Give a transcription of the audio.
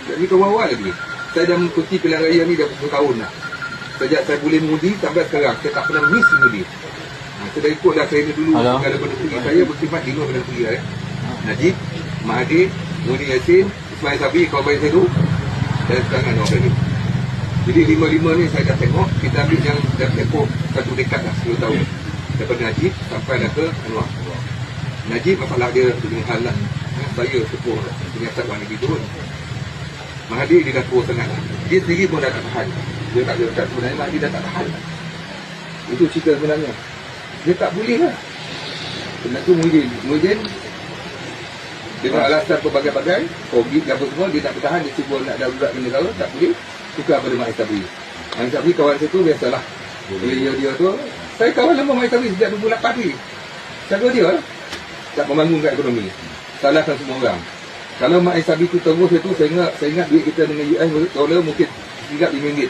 Jadi awal lagi. Saya dah mengikuti pilihan raya ni dah 10 tahun dah. Sejak saya boleh mengundi sampai sekarang, saya tak pernah miss mengundi. Saya dah ikut dah saya ni dulu. Segala benda pergi saya bersifat 5 benda pergi lah. Najib, Mahathir, Nuri Yassin, Ismail Sabri, kawan baik saya tu, dan sekarang Anwar Ibrahim. Jadi 5-5 ni saya dah tengok. Kita ambil yang dah tempoh 1 dekad lah, 10 tahun. Daripada Najib sampai dah ke Anwar. Najib masalah dia dengan hal lah. Saya sepuh lah. Kenyataan orang negeri turun. Mahathir dia dah tua sangat. Dia sendiri pun dah tak tahan. Dia tak ada sebenarnya Mahathir dah tak tahan. Itu cerita sebenarnya. Dia tak boleh lah. Sebab tu Muhyiddin dengan alasan pelbagai-bagai, COVID apa semua, dia tak bertahan, dia cuba nak darurat ke negara, tak boleh. Tukar pada Mak Sabri. Mak Sabri kawan saya tu biasalah. Dia tu, saya kawan lama Mak Sabri sejak 2008 ni. Cara dia tak membangunkan ekonomi. Salahkan semua orang. Kalau Mak Sabri tu terus itu, saya ingat duit kita dengan US dollar mungkin RM3-5.